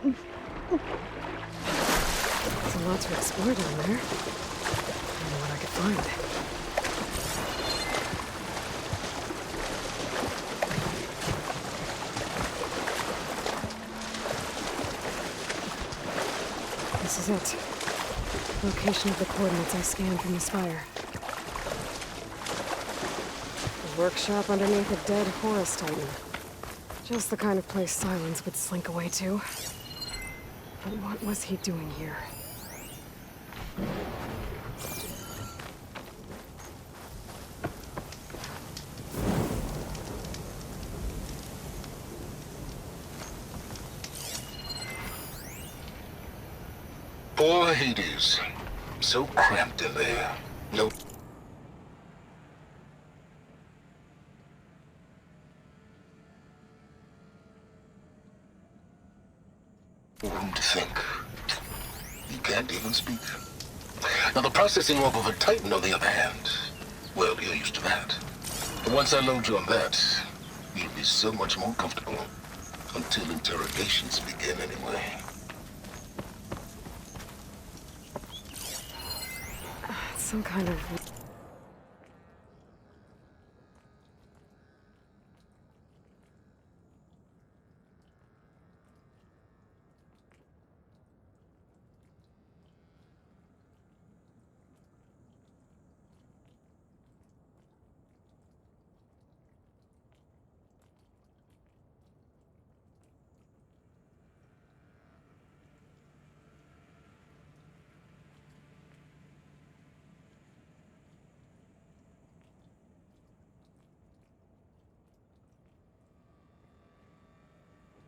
There's a lot to explore down there. I don't know what I could find. This is it. Location of the coordinates I scanned from the spire. A workshop underneath a dead Horus Titan. Just the kind of place Sylens would slink away to. But what was he doing here? Poor Hades. So cramped in there. No room to think. You can't even speak. Now the processing orb of a Titan, on the other hand, well, you're used to that. But once I load you on that, you'll be so much more comfortable. Until interrogations begin anyway. Some kind of...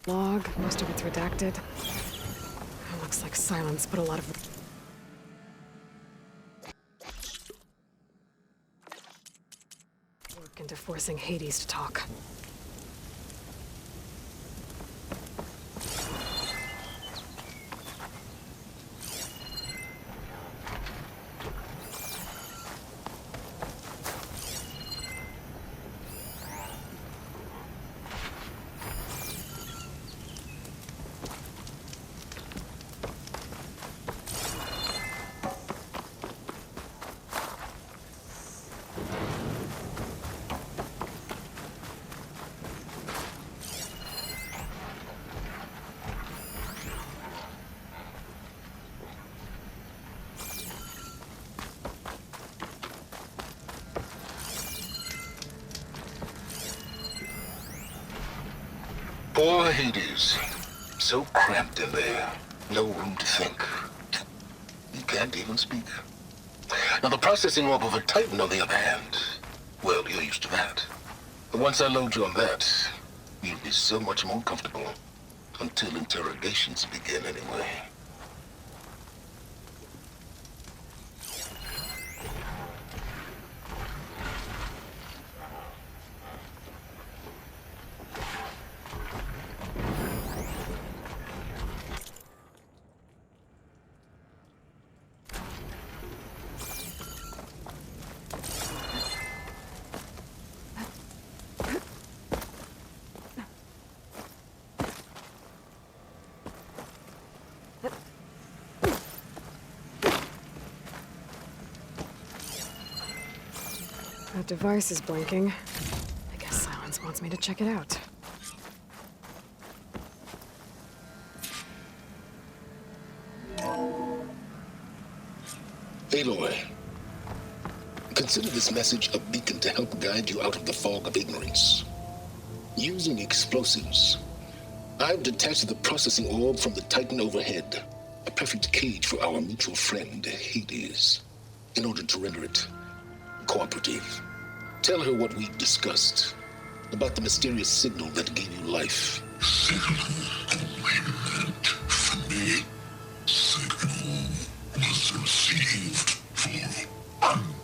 log, most of it's redacted. It looks like Sylens put a lot of... work into forcing Hades to talk. Poor Hades. So cramped in there. No room to think. You can't even speak. Now the processing orb of a Titan, on the other hand, well, you're used to that. But once I load you on that, you'll be so much more comfortable. Until interrogations begin anyway. That device is blinking. I guess Sylens wants me to check it out. Aloy, consider this message a beacon to help guide you out of the fog of ignorance. Using explosives, I've detached the processing orb from the Titan overhead, a perfect cage for our mutual friend, Hades, in order to render it cooperative. Tell her what we've discussed about the mysterious signal that gave you life. Signal only meant for me. Signal was received for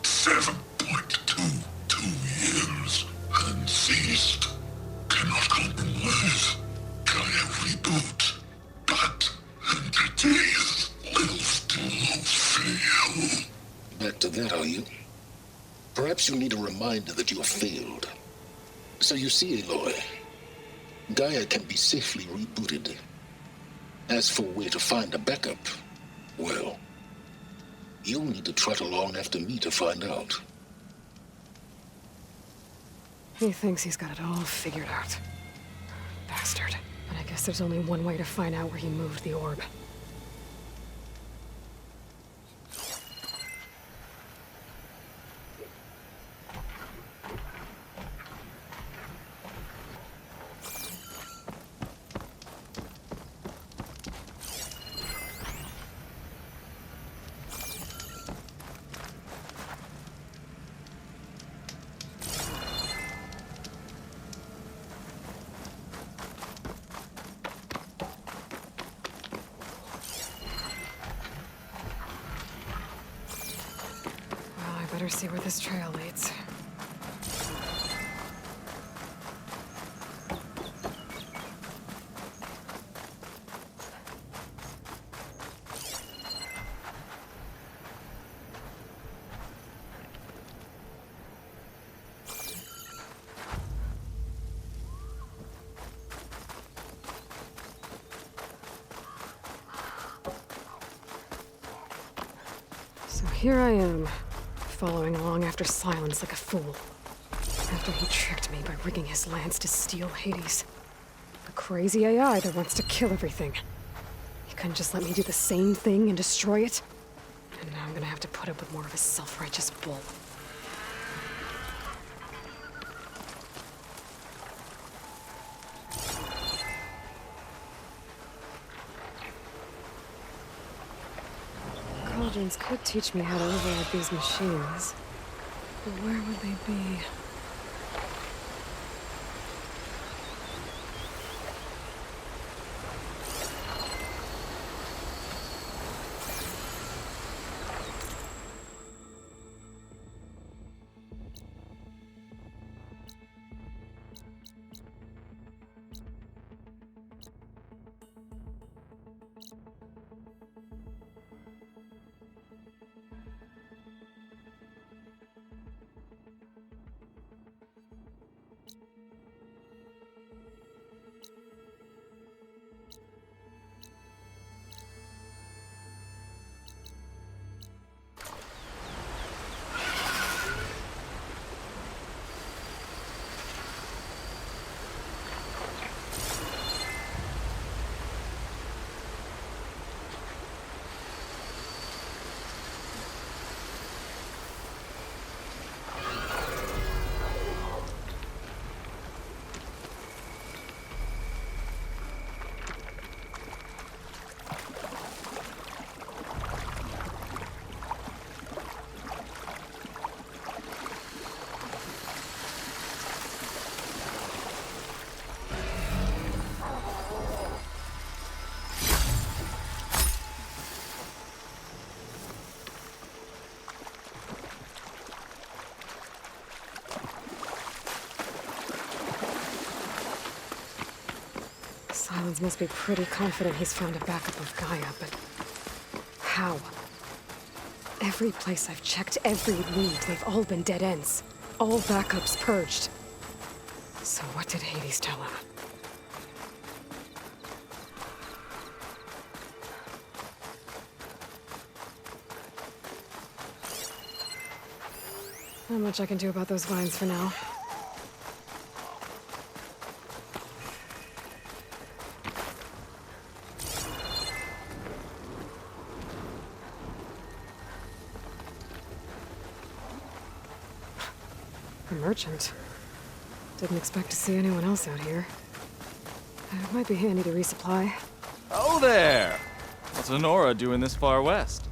7.22 years and ceased. Cannot compromise. GAIA reboot. But entities will still fail. Back to that, are you? Perhaps you need a reminder that you have failed. So you see, Aloy, GAIA can be safely rebooted. As for where to find a backup, well, you'll need to trot along after me to find out. He thinks he's got it all figured out. Bastard. But I guess there's only one way to find out where he moved the orb. Better see where this trail leads. So here I am, following along after Sylens like a fool. After he tricked me by rigging his lance to steal Hades. A crazy AI that wants to kill everything. He couldn't just let me do the same thing and destroy it? And now I'm gonna have to put up with more of his self-righteous bull. Cauldrons could teach me how to override these machines. But where would they be? Sylens must be pretty confident he's found a backup of Gaia, but how? Every place I've checked, every lead, they've all been dead ends. All backups purged. So what did Hades tell him? Not much I can do about those vines for now. A merchant. Didn't expect to see anyone else out here. It might be handy to resupply. Oh there! What's Honora doing this far west?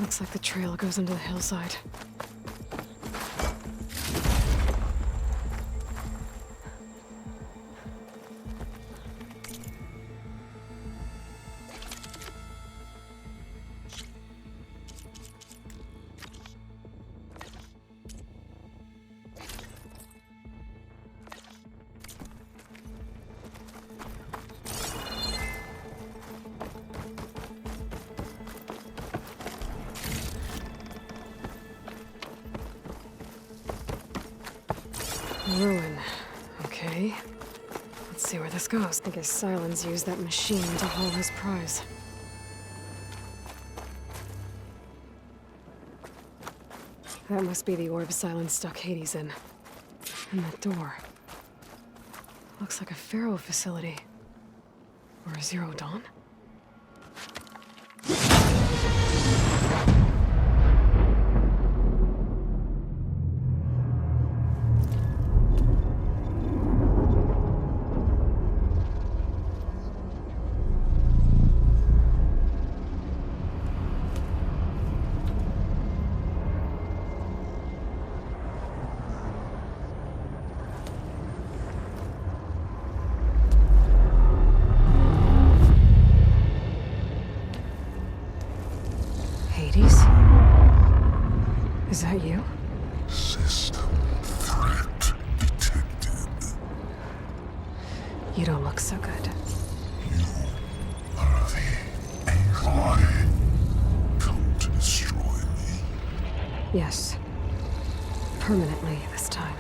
Looks like the trail goes into the hillside. Ruin. Okay. Let's see where this goes. I guess Sylens used that machine to haul his prize. That must be the orb Sylens stuck Hades in. And that door. Looks like a Pharaoh facility. Or a Zero Dawn? Hades? Is that you? System threat detected. You don't look so good. You are the Aloy. Come to destroy me. Yes. Permanently this time.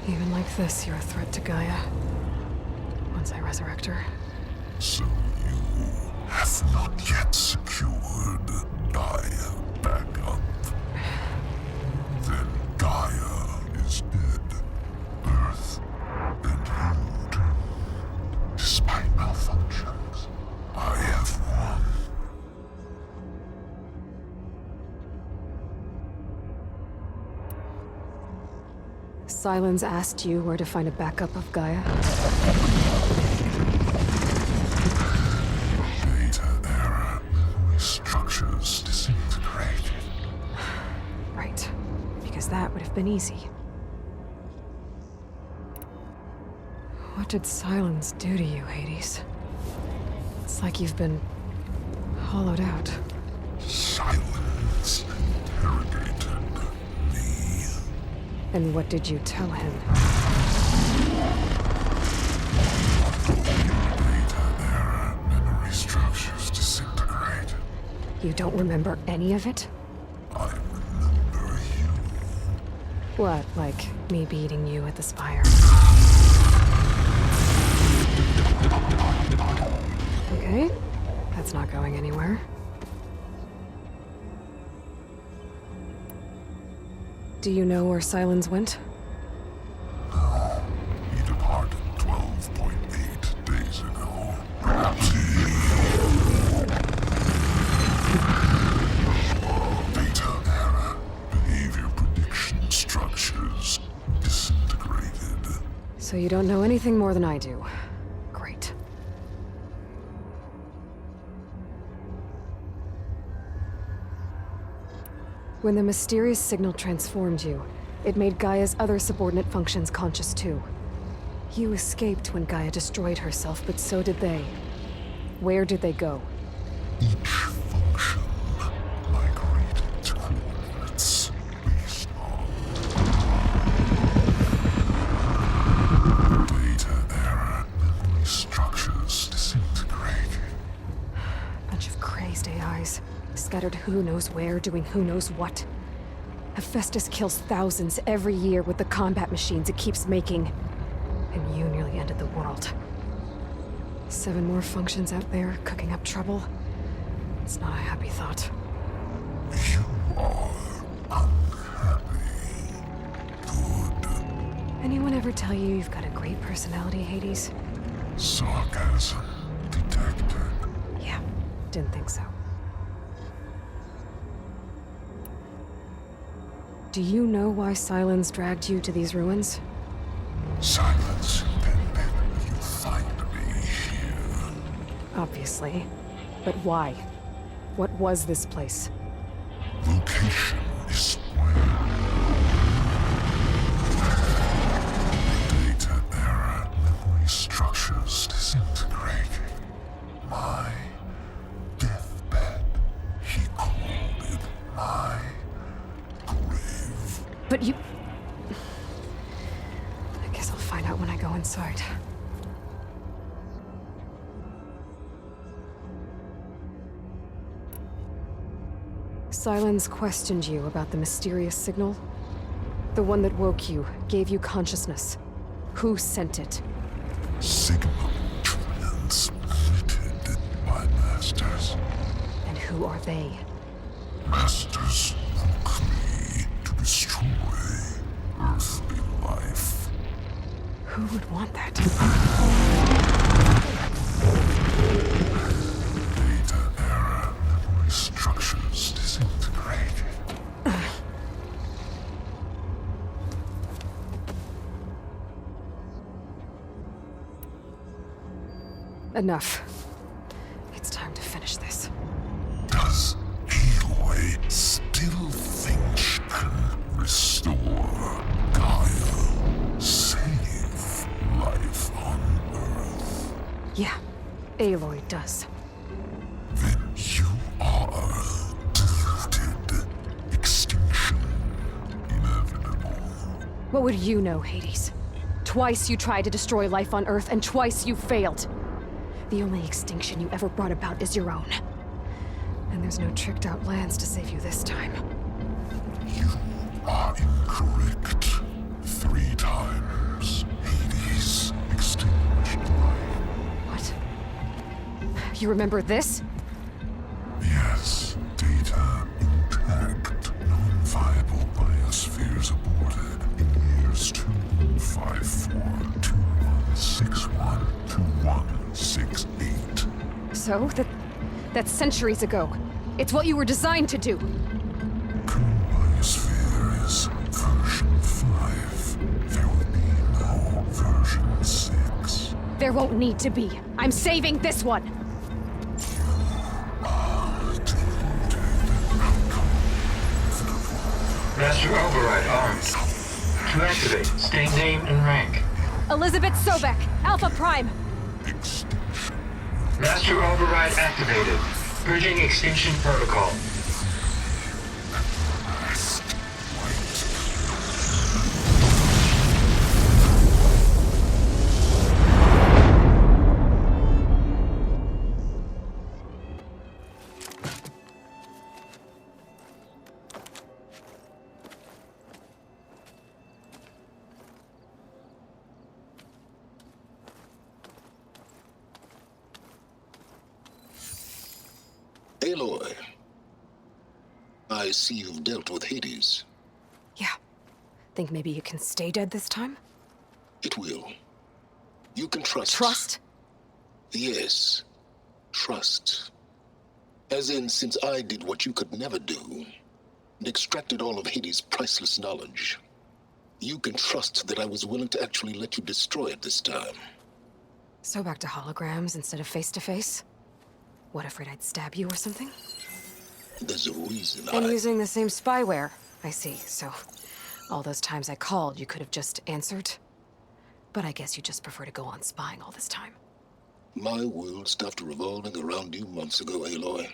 Even like this, you're a threat to Gaia. Once I resurrect her. So you have not yet secured Gaia back up. Then Gaia is dead. Earth and you too. Despite malfunctions, I have won. Sylens asked you where to find a backup of Gaia? Data error. Memory structures disintegrated. Right. Because that would have been easy. What did Sylens do to you, Hades? It's like you've been hollowed out. Silence interrogated me. And what did you tell him? Data error. Memory structures disintegrated. You don't remember any of it? I remember you. What, like me beating you at the spire? Okay, that's not going anywhere. Do you know where Sylens went? No. He departed 12.8 days ago. Perhaps Data error. Behavior prediction structures disintegrated. So you don't know anything more than I do. Great. When the mysterious signal transformed you, it made Gaia's other subordinate functions conscious too. You escaped when Gaia destroyed herself, but so did they. Where did they go? Each function migrated to coordinates based on data error. Memory structures disintegrated. Bunch of crazed AIs, scattered who knows where, doing who knows what. Hephaestus kills thousands every year with the combat machines it keeps making. And you nearly ended the world. 7 more functions out there, cooking up trouble. It's not a happy thought. You are unhappy. Good. Anyone ever tell you you've got a great personality, Hades? Sarcasm detected. Yeah, didn't think so. Do you know why Sylens dragged you to these ruins? Silence intended you find me here. Obviously. But why? What was this place? Location is where data era memory structures disintegrating. My deathbed, he called it my grave. But you... I guess I'll find out when I go inside. Sylens questioned you about the mysterious signal? The one that woke you, gave you consciousness. Who sent it? Signal transmitted by masters. And who are they? Masters woke me to destroy earthly life. Who would want that? Data era memory structures disintegrated. Enough. It's time to finish this. Does Aloy still think she can restore Gaia? Save life on Earth? Yeah, Aloy does. Then you are deluded. Extinction inevitable. What would you know, Hades? Twice you tried to destroy life on Earth, and twice you failed. The only extinction you ever brought about is your own. And there's no tricked-out lands to save you this time. You are incorrect. 3 times. Hades extinguished life. What? You remember this? Yes, data intact. Non-viable biospheres aborted in years 2154, 2161, 2168. So, that's centuries ago. It's what you were designed to do. Current biosphere is version 5. There will be no version 6. There won't need to be. I'm saving this one! Master override armed. To activate, state name and rank. Elizabeth Sobek, Alpha Prime! Extinction. Master override activated. Purging extinction protocol. Aloy, I see you've dealt with Hades. Yeah. Think maybe you can stay dead this time? It will. You can trust. Trust? Yes. Trust. As in, since I did what you could never do, and extracted all of Hades' priceless knowledge, you can trust that I was willing to actually let you destroy it this time. So back to holograms instead of face-to-face? What, afraid I'd stab you or something? There's a reason And using the same spyware. I see, so all those times I called, you could have just answered? But I guess you just prefer to go on spying all this time. My world stopped revolving around you months ago, Aloy.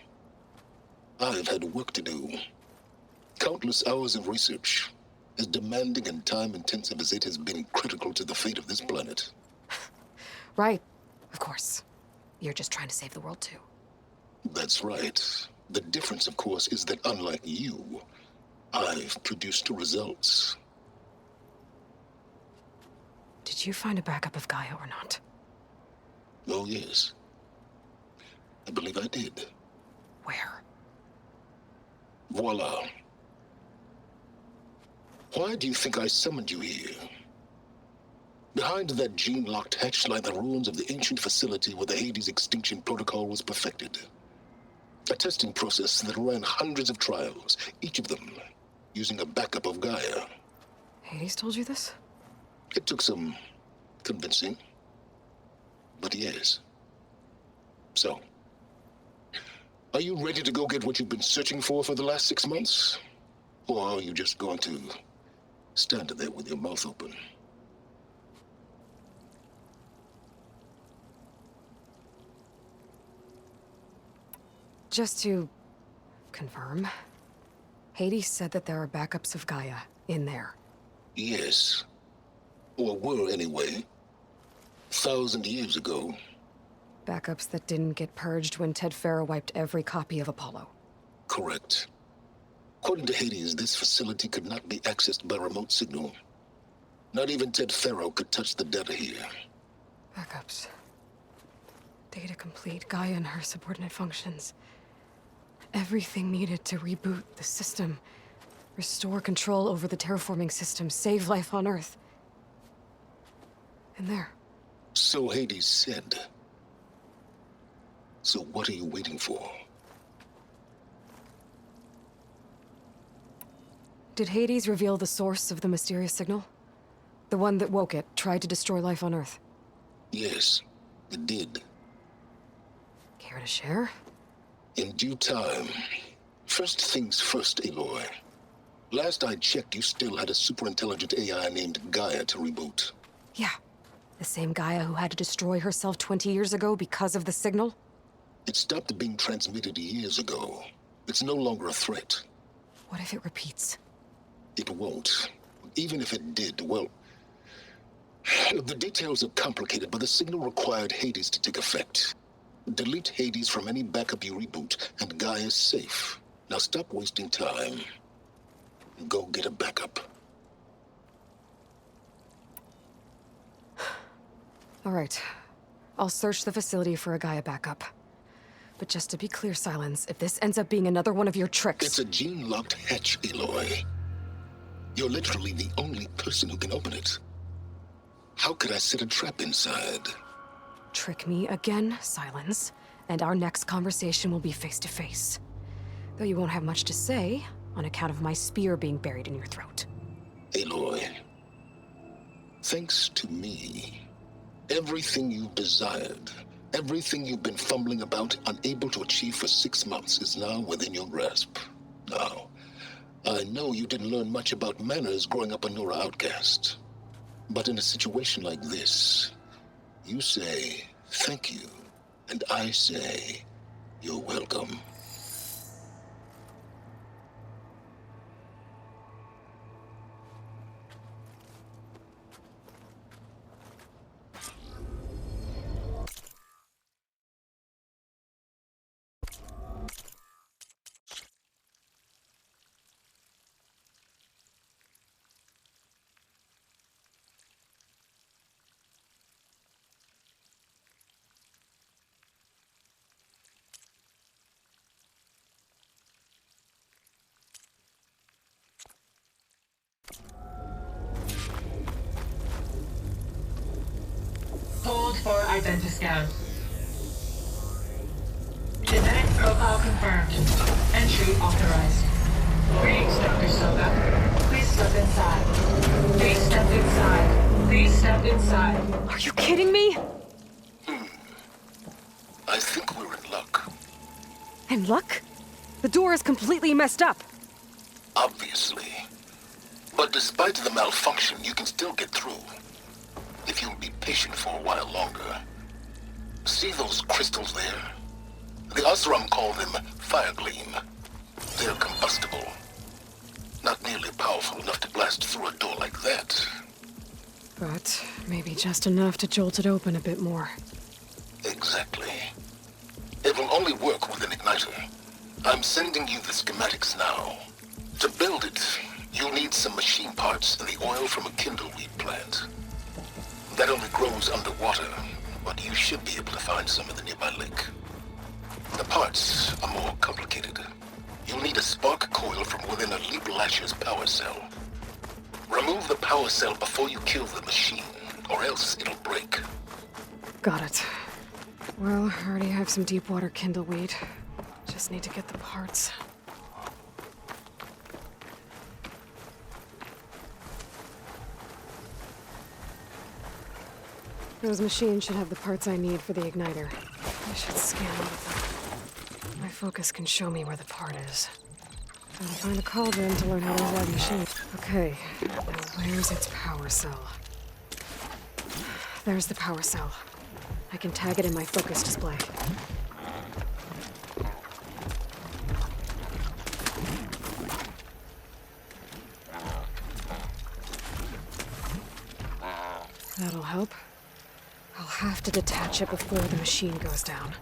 I've had work to do. Countless hours of research, as demanding and time-intensive as it has been critical to the fate of this planet. Right, of course. You're just trying to save the world, too. That's right. The difference, of course, is that unlike you, I've produced results. Did you find a backup of Gaia or not? Oh, yes. I believe I did. Where? Voila. Why do you think I summoned you here? Behind that gene-locked hatch lie the ruins of the ancient facility where the Hades extinction protocol was perfected. A testing process that ran hundreds of trials, each of them using a backup of Gaia. Hades told you this? It took some convincing, but yes. So, Are you ready to go get what you've been searching for the last 6 months? Or are you just going to stand there with your mouth open? Just to confirm, Hades said that there are backups of Gaia in there. Yes. Or were anyway. 1,000 years ago. Backups that didn't get purged when Ted Farrow wiped every copy of Apollo. Correct. According to Hades, this facility could not be accessed by remote signal. Not even Ted Farrow could touch the data here. Backups. Data complete, Gaia and her subordinate functions. Everything needed to reboot the system. Restore control over the terraforming system, save life on Earth. And there. So Hades said. So what are you waiting for? Did Hades reveal the source of the mysterious signal? The one that woke it, tried to destroy life on Earth? Yes, it did. Care to share? In due time. First things first, Aloy. Last I checked, you still had a super-intelligent AI named Gaia to reboot. Yeah. The same Gaia who had to destroy herself 20 years ago because of the signal? It stopped being transmitted years ago. It's no longer a threat. What if it repeats? It won't. Even if it did, well... The details are complicated, but the signal required Hades to take effect. Delete Hades from any backup you reboot, and Gaia's safe. Now stop wasting time. Go get a backup. All right. I'll search the facility for a Gaia backup. But just to be clear, Sylens, if this ends up being another one of your tricks... It's a gene-locked hatch, Aloy. You're literally the only person who can open it. How could I set a trap inside? Trick me again, Sylens, and our next conversation will be face-to-face. Though you won't have much to say, on account of my spear being buried in your throat. Aloy, thanks to me, everything you've desired, everything you've been fumbling about, unable to achieve for 6 months, is now within your grasp. Now, I know you didn't learn much about manners growing up a Nora outcast. But in a situation like this, you say, thank you, and I say, you're welcome. Hold for identiscan. Genetic profile confirmed. Entry authorized. Greetings, Dr. Soga. Please step inside. Please step inside. Please step inside. Are you kidding me? I think we're in luck. And luck? The door is completely messed up. Obviously. But despite the malfunction, you can still get through. If you'll be patient for a while longer. See those crystals there? The Osram call them fire gleam. They're combustible. Not nearly powerful enough to blast through a door like that. But maybe just enough to jolt it open a bit more. Exactly. It will only work with an igniter. I'm sending you the schematics now. To build it, you'll need some machine parts and the oil from a kindleweed plant. That only grows underwater, but you should be able to find some in the nearby lake. The parts are more complicated. You'll need a spark coil from within a Leap Lasher's power cell. Remove the power cell before you kill the machine, or else it'll break. Got it. Well, I already have some deep water kindleweed. Just need to get the parts. Those machines should have the parts I need for the igniter. I should scan all of them. My focus can show me where the part is. Gotta find a cauldron to learn how to ride machine. Okay, now where's its power cell? There's the power cell. I can tag it in my focus display. That'll help. I'll have to detach it before the machine goes down.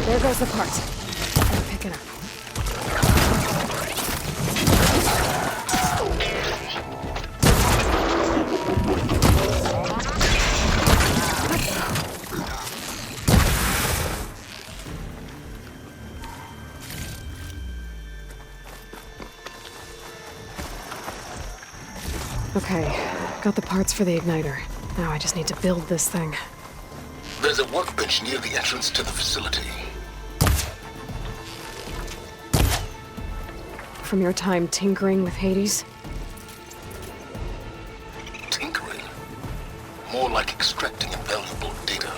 There goes the part. Gotta pick it up. Okay, got the parts for the igniter. Now I just need to build this thing. There's a workbench near the entrance to the facility. From your time tinkering with Hades? Tinkering? More like extracting invaluable data.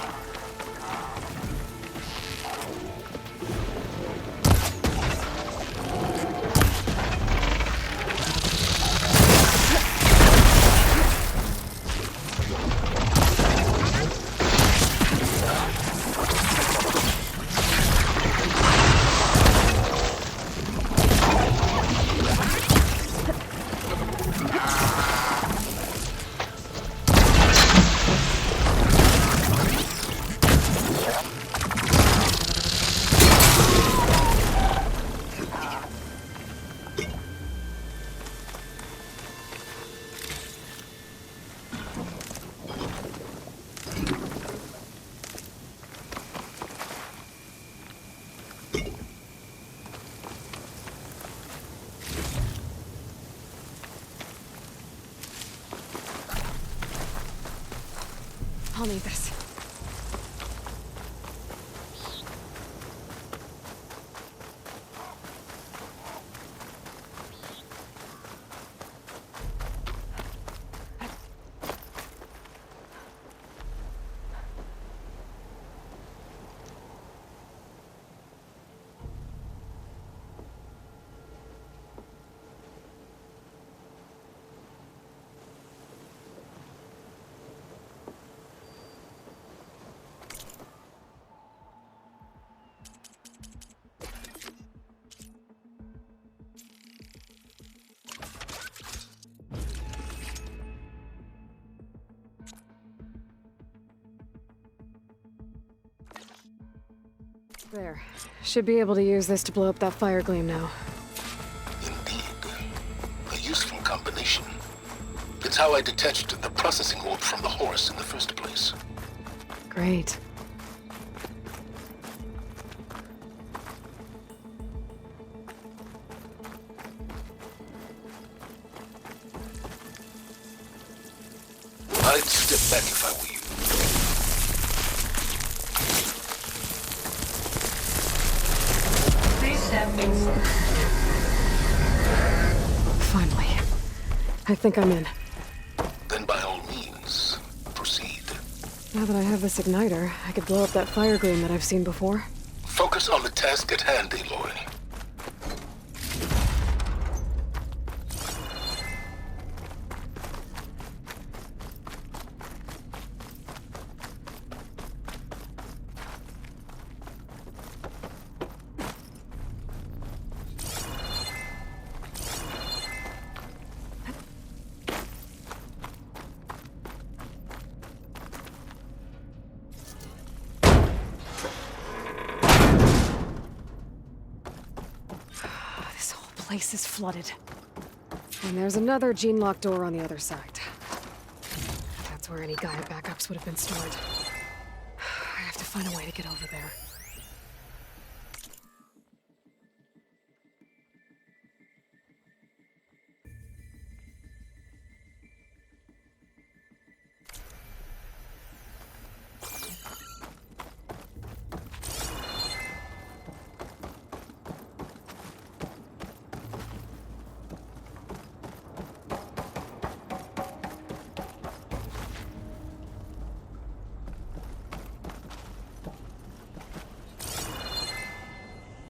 I'll need this. There. Should be able to use this to blow up that fire gleam now. Indeed. A useful combination. It's how I detached the processing orb from the horse in the first place. Great. I'd step back if I were you. Please step inside. Finally. I think I'm in. Then by all means, proceed. Now that I have this igniter, I could blow up that fire gleam that I've seen before. Focus on the task at hand, Aloy. place is flooded. And there's another gene-locked door on the other side. That's where any GAIA backups would have been stored. I have to find a way to get over there.